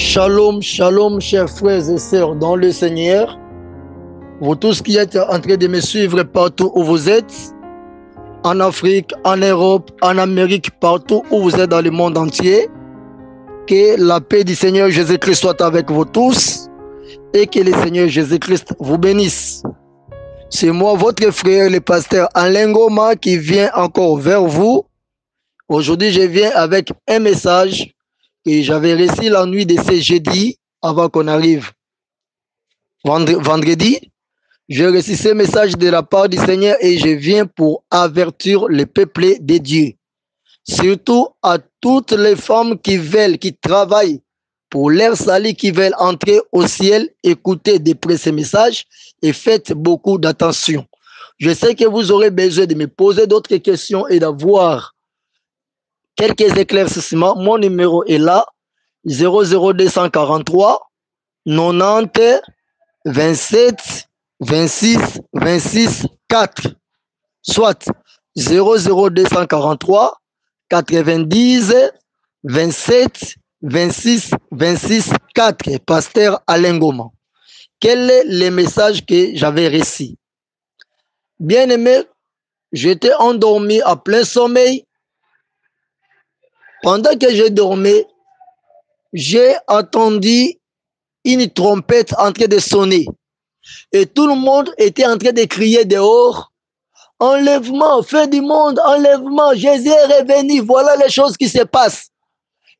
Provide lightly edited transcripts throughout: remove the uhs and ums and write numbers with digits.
Shalom, shalom, chers frères et sœurs dans le Seigneur. Vous tous qui êtes en train de me suivre partout où vous êtes, en Afrique, en Europe, en Amérique, partout où vous êtes dans le monde entier, que la paix du Seigneur Jésus-Christ soit avec vous tous et que le Seigneur Jésus-Christ vous bénisse. C'est moi, votre frère, le pasteur Alain Ngoma, qui vient encore vers vous. Aujourd'hui, je viens avec un message que j'avais reçu la nuit de ce jeudi avant qu'on arrive vendredi. J'ai reçu ce message de la part du Seigneur et je viens pour avertir le peuple de Dieu. Surtout à toutes les femmes qui veulent, qui travaillent pour leur salut, qui veulent entrer au ciel, écoutez de près ce message et faites beaucoup d'attention. Je sais que vous aurez besoin de me poser d'autres questions et d'avoir quelques éclaircissements. Mon numéro est là, 00243 90 27 26 26 4, soit 00243 90 27 26 26 4, pasteur Alain Ngoma. Quel est le message que j'avais reçu? Bien-aimé, j'étais endormi à plein sommeil. Pendant que je dormais, j'ai entendu une trompette en train de sonner. Et tout le monde était en train de crier dehors. Enlèvement, fin du monde, enlèvement, Jésus est revenu, voilà les choses qui se passent.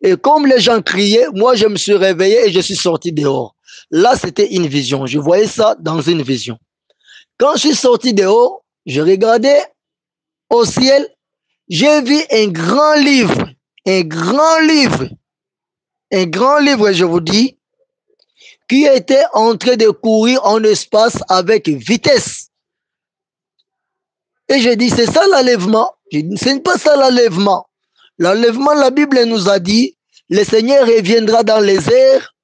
Et comme les gens criaient, moi je me suis réveillé et je suis sorti dehors. Là, c'était une vision. Je voyais ça dans une vision. Quand je suis sorti dehors, je regardais au ciel, j'ai vu un grand livre, je vous dis, qui était en train de courir en espace avec vitesse. Et j'ai dit, c'est ça l'enlèvement? J'ai dit, ce n'est pas ça l'enlèvement. L'enlèvement, la Bible nous a dit, le Seigneur reviendra dans les airs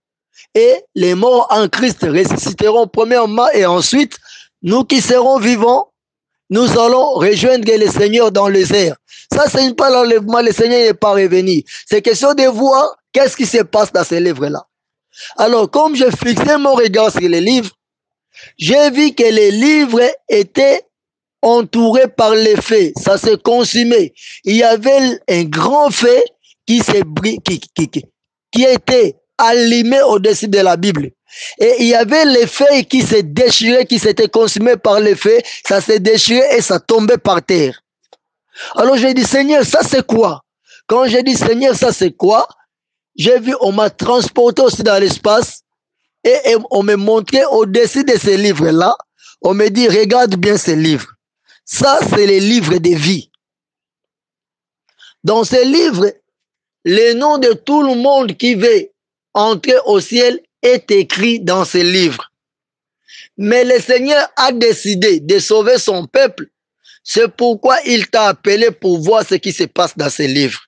et les morts en Christ ressusciteront premièrement et ensuite, nous qui serons vivants, nous allons rejoindre le Seigneur dans les airs. Ça, ce n'est pas l'enlèvement, le Seigneur n'est pas revenu. C'est question de voir qu'est-ce qui se passe dans ces livres-là. Alors, comme je fixais mon regard sur les livres, j'ai vu que les livres étaient entourés par les feux. Ça s'est consumé. Il y avait un grand feu qui était allumé au-dessus de la Bible. Et il y avait les feuilles qui se déchiraient, qui s'étaient consumées par les feux. Ça s'est déchiré et ça tombait par terre. Alors j'ai dit, Seigneur, ça c'est quoi? Quand j'ai dit, Seigneur, ça c'est quoi? J'ai vu, on m'a transporté aussi dans l'espace et on me montrait au-dessus de ces livres-là. On me dit, regarde bien ces livres. Ça, c'est les livres de vie. Dans ces livres, le nom de tout le monde qui veut entrer au ciel est écrit dans ces livres. Mais le Seigneur a décidé de sauver son peuple. C'est pourquoi il t'a appelé pour voir ce qui se passe dans ces livres.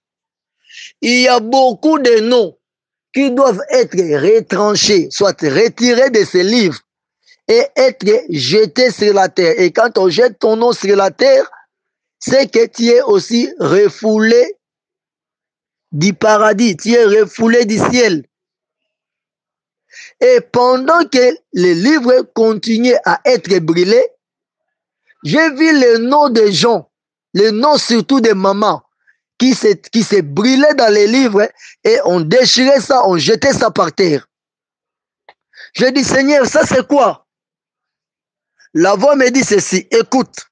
Il y a beaucoup de noms qui doivent être retranchés, soit retirés de ces livres et être jetés sur la terre. Et quand on jette ton nom sur la terre, c'est que tu es aussi refoulé du paradis, tu es refoulé du ciel. Et pendant que les livres continuaient à être brûlés, j'ai vu les noms des gens, les noms surtout des mamans, qui se brûlaient dans les livres et on déchirait ça, on jetait ça par terre. Je dis, Seigneur, ça c'est quoi? La voix me dit ceci, écoute,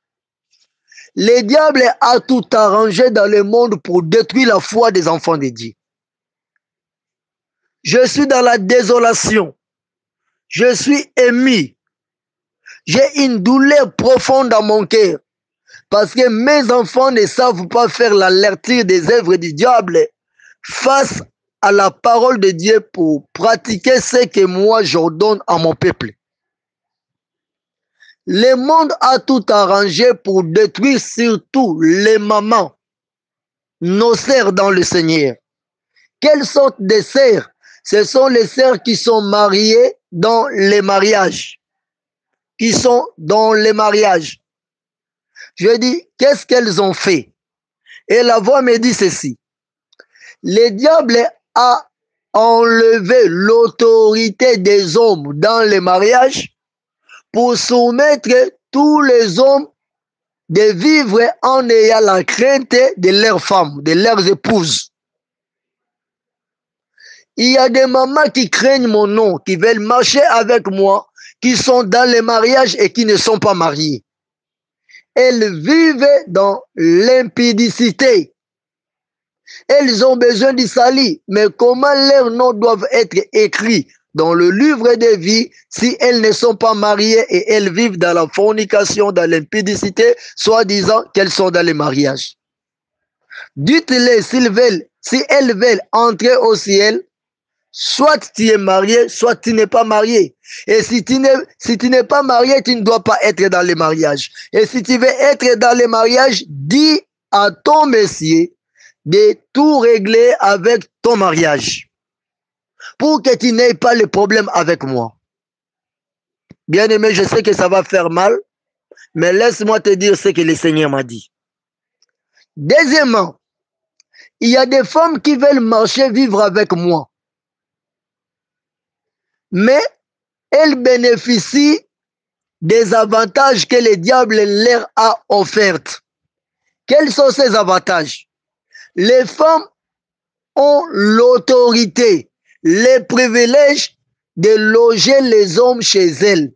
le diable a tout arrangé dans le monde pour détruire la foi des enfants de Dieu. Je suis dans la désolation, je suis ému, j'ai une douleur profonde dans mon cœur. Parce que mes enfants ne savent pas faire la lecture des œuvres du diable face à la parole de Dieu pour pratiquer ce que moi j'ordonne à mon peuple. Le monde a tout arrangé pour détruire surtout les mamans, nos sœurs dans le Seigneur. Quelle sorte de sœurs? Ce sont les sœurs qui sont mariées dans les mariages. Je dis, qu'est-ce qu'elles ont fait? Et la voix me dit ceci. Le diable a enlever l'autorité des hommes dans les mariages pour soumettre tous les hommes de vivre en ayant la crainte de leurs femmes, de leurs épouses. Il y a des mamans qui craignent mon nom, qui veulent marcher avec moi, qui sont dans les mariages et qui ne sont pas mariées. Elles vivent dans l'impudicité. Elles ont besoin du salut, mais comment leurs noms doivent être écrits dans le livre de vie si elles ne sont pas mariées et elles vivent dans la fornication, dans l'impudicité, soi-disant qu'elles sont dans les mariages? Dites-les si elles veulent entrer au ciel, soit tu es marié, soit tu n'es pas marié. Et si tu n'es pas marié, tu ne dois pas être dans les mariages. Et si tu veux être dans les mariages, dis à ton messier de tout régler avec ton mariage pour que tu n'aies pas le problème avec moi. Bien-aimé, je sais que ça va faire mal, mais laisse-moi te dire ce que le Seigneur m'a dit. Deuxièmement, il y a des femmes qui veulent marcher, vivre avec moi, mais elles bénéficient des avantages que le diable leur a offerts. Quels sont ces avantages? Les femmes ont l'autorité, les privilèges de loger les hommes chez elles.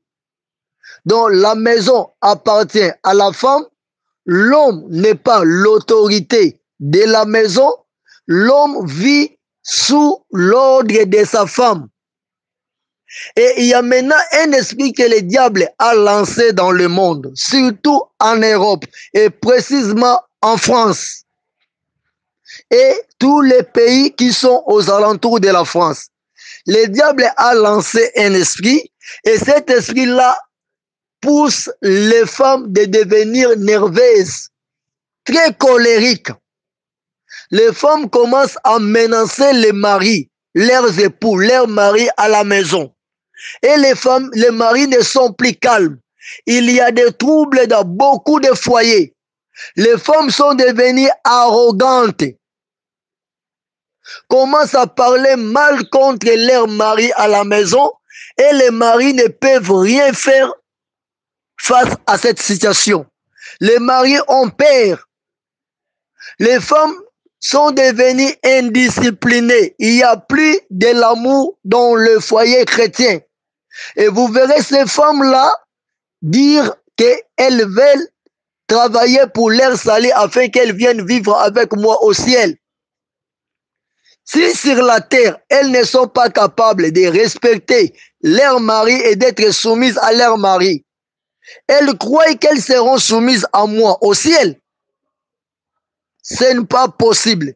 Donc la maison appartient à la femme, l'homme n'est pas l'autorité de la maison, l'homme vit sous l'ordre de sa femme. Et il y a maintenant un esprit que le diable a lancé dans le monde, surtout en Europe et précisément en France et tous les pays qui sont aux alentours de la France. Le diable a lancé un esprit et cet esprit-là pousse les femmes de devenir nerveuses, très colériques. Les femmes commencent à menacer les maris, leurs époux, leurs maris à la maison. Et les maris ne sont plus calmes. Il y a des troubles dans beaucoup de foyers. Les femmes sont devenues arrogantes. Commencent à parler mal contre leurs maris à la maison et les maris ne peuvent rien faire face à cette situation. Les maris ont peur. Les femmes sont devenues indisciplinées. Il n'y a plus de l'amour dans le foyer chrétien. Et vous verrez ces femmes-là dire qu'elles veulent travailler pour leur salut afin qu'elles viennent vivre avec moi au ciel. Si sur la terre, elles ne sont pas capables de respecter leur mari et d'être soumises à leur mari, elles croient qu'elles seront soumises à moi au ciel. Ce n'est pas possible.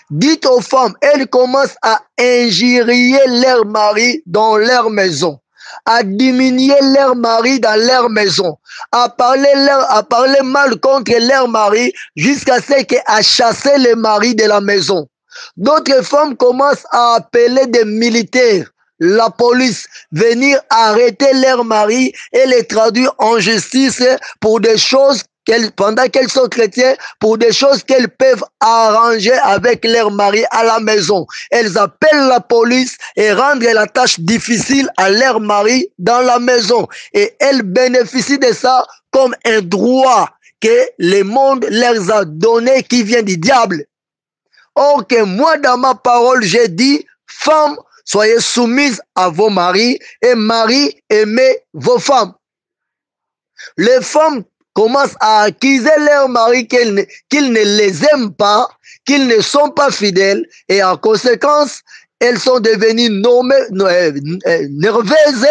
Dites aux femmes, elles commencent à injurier leur mari dans leur maison, à diminuer leur mari dans leur maison, à parler mal contre leur mari jusqu'à ce qu'à chasser le mari de la maison. D'autres femmes commencent à appeler des militaires, la police, venir arrêter leur mari et les traduire en justice pour des choses pendant qu'elles sont chrétiennes, pour des choses qu'elles peuvent arranger avec leur mari à la maison. Elles appellent la police et rendent la tâche difficile à leur mari dans la maison. Et elles bénéficient de ça comme un droit que le monde leur a donné qui vient du diable. Or que moi, dans ma parole, j'ai dit, femmes, soyez soumises à vos maris et maris, aimez vos femmes. Les femmes commencent à accuser leurs maris qu'ils ne les aiment pas, qu'ils ne sont pas fidèles et en conséquence, elles sont devenues nerveuses.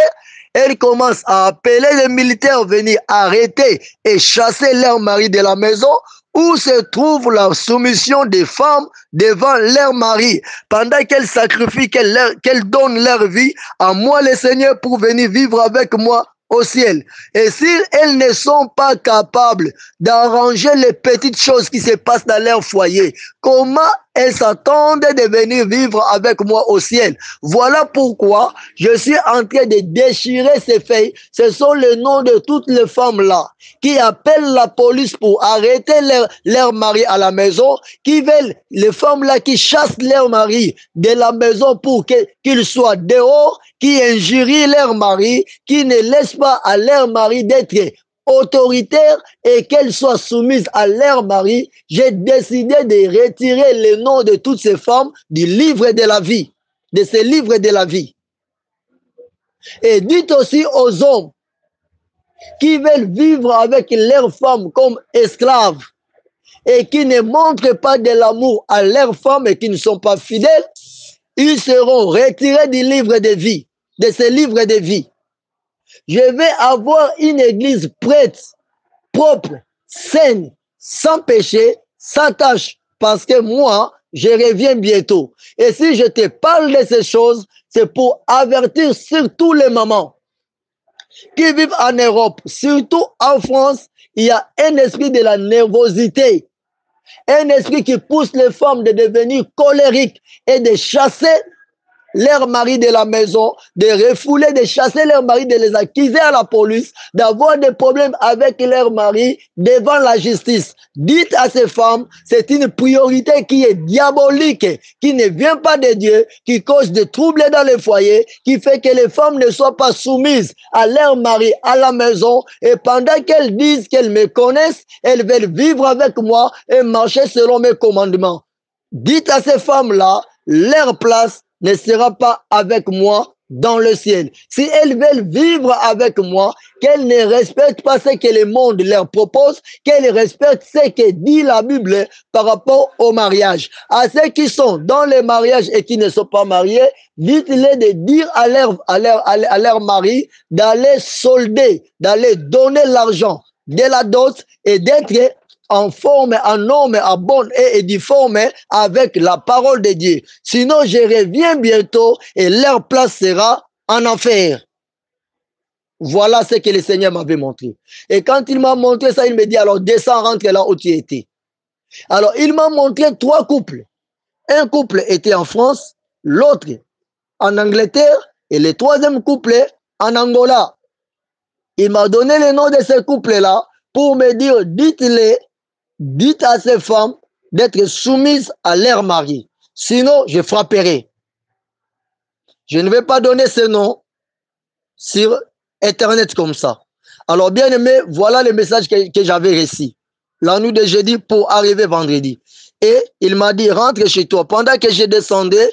Elles commencent à appeler les militaires à venir arrêter et chasser leurs maris de la maison où se trouve la soumission des femmes devant leur mari, pendant qu'elles sacrifient, qu'elles donnent leur vie à moi le Seigneur pour venir vivre avec moi au ciel. Et si elles ne sont pas capables d'arranger les petites choses qui se passent dans leur foyer, comment elles s'attendent de venir vivre avec moi au ciel. Voilà pourquoi je suis en train de déchirer ces feuilles. Ce sont les noms de toutes les femmes là qui appellent la police pour arrêter leur mari à la maison, qui veulent, les femmes là qui chassent leur mari de la maison pour qu'ils soient dehors, qui injurient leur mari, qui ne laissent pas à leur mari d'être autoritaire et qu'elles soient soumises à leur mari. J'ai décidé de retirer les noms de toutes ces femmes du livre de la vie, de ce livre de la vie. Et dites aussi aux hommes qui veulent vivre avec leurs femmes comme esclaves et qui ne montrent pas de l'amour à leurs femmes et qui ne sont pas fidèles, ils seront retirés du livre de vie, de ce livre de vie. Je vais avoir une église prête, propre, saine, sans péché, sans tache, parce que moi, je reviens bientôt. Et si je te parle de ces choses, c'est pour avertir surtout les mamans qui vivent en Europe, surtout en France. Il y a un esprit de la nervosité, un esprit qui pousse les femmes de devenir colériques et de chasser leur mari de la maison, de refouler, de chasser leur mari, de les accuser à la police, d'avoir des problèmes avec leur mari devant la justice. Dites à ces femmes, c'est une priorité qui est diabolique, qui ne vient pas de Dieu, qui cause des troubles dans les foyers, qui fait que les femmes ne soient pas soumises à leur mari à la maison, et pendant qu'elles disent qu'elles me connaissent, elles veulent vivre avec moi et marcher selon mes commandements. Dites à ces femmes-là, leur place ne sera pas avec moi dans le ciel. Si elles veulent vivre avec moi, qu'elles ne respectent pas ce que le monde leur propose, qu'elles respectent ce que dit la Bible par rapport au mariage. À ceux qui sont dans les mariages et qui ne sont pas mariés, dites-les de dire à leur mari d'aller solder, d'aller donner l'argent de la dot et d'être en forme, en homme, en bonne et difforme avec la parole de Dieu. Sinon, je reviens bientôt et leur place sera en enfer. Voilà ce que le Seigneur m'avait montré. Et quand il m'a montré ça, il me dit, alors descends, rentre là où tu étais. Alors, il m'a montré 3 couples. Un couple était en France, l'autre en Angleterre et le 3e couple en Angola. Il m'a donné le nom de ces couples-là pour me dire, dites à ces femmes d'être soumises à leur mari. Sinon, je frapperai. Je ne vais pas donner ce nom sur Internet comme ça. Alors, bien aimé, voilà le message que j'avais reçu la nuit de jeudi pour arriver vendredi. Et il m'a dit, rentre chez toi. Pendant que je descendais,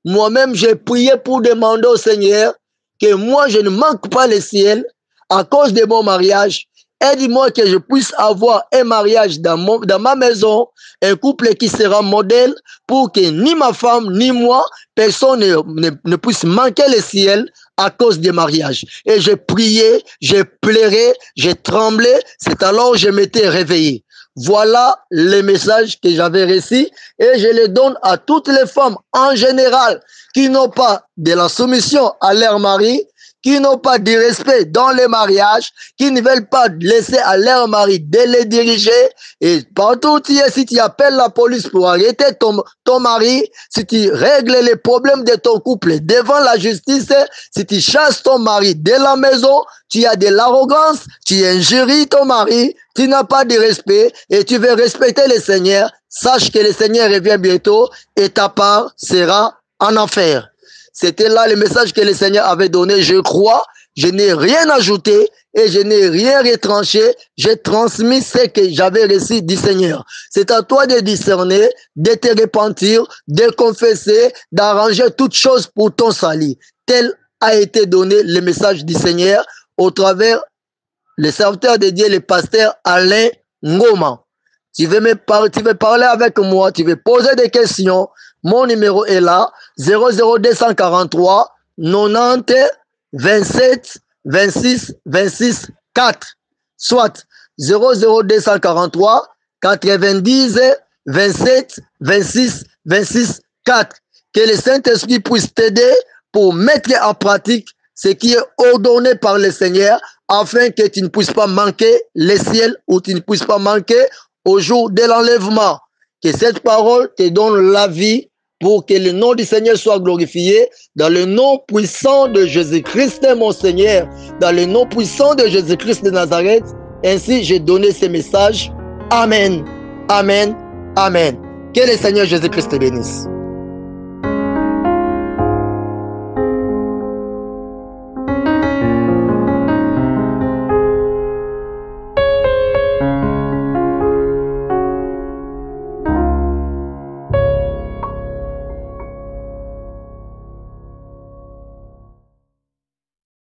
moi-même, j'ai prié pour demander au Seigneur que moi, je ne manque pas le ciel à cause de mon mariage. Aide-moi que je puisse avoir un mariage dans ma maison, un couple qui sera modèle pour que ni ma femme ni moi, personne ne puisse manquer le ciel à cause du mariage. Et j'ai prié, j'ai pleuré, j'ai tremblé, c'est alors que je m'étais réveillé. Voilà le message que j'avais reçu et je le donne à toutes les femmes en général qui n'ont pas de la soumission à leur mari, qui n'ont pas de respect dans les mariages, qui ne veulent pas laisser à leur mari de les diriger. Et partout où tu es, si tu appelles la police pour arrêter ton mari, si tu règles les problèmes de ton couple devant la justice, si tu chasses ton mari de la maison, tu as de l'arrogance, tu injuries ton mari, tu n'as pas de respect et tu veux respecter le Seigneur, sache que le Seigneur revient bientôt et ta part sera en enfer. C'était là le message que le Seigneur avait donné. Je crois, je n'ai rien ajouté et je n'ai rien retranché. J'ai transmis ce que j'avais reçu du Seigneur. C'est à toi de discerner, de te repentir, de confesser, d'arranger toutes choses pour ton salut. Tel a été donné le message du Seigneur au travers le serviteur de Dieu, le pasteur Alain Ngoma. Tu veux parler avec moi, tu veux poser des questions. Mon numéro est là, 00243 90 27 26 26 4. Soit 00243 90 27 26 26 4. Que le Saint-Esprit puisse t'aider pour mettre en pratique ce qui est ordonné par le Seigneur afin que tu ne puisses pas manquer le ciel ou tu ne puisses pas manquer au jour de l'enlèvement. Que cette parole te donne la vie pour que le nom du Seigneur soit glorifié dans le nom puissant de Jésus-Christ, mon Seigneur, dans le nom puissant de Jésus-Christ de Nazareth. Ainsi, j'ai donné ce message. Amen. Amen. Amen. Que le Seigneur Jésus-Christ te bénisse.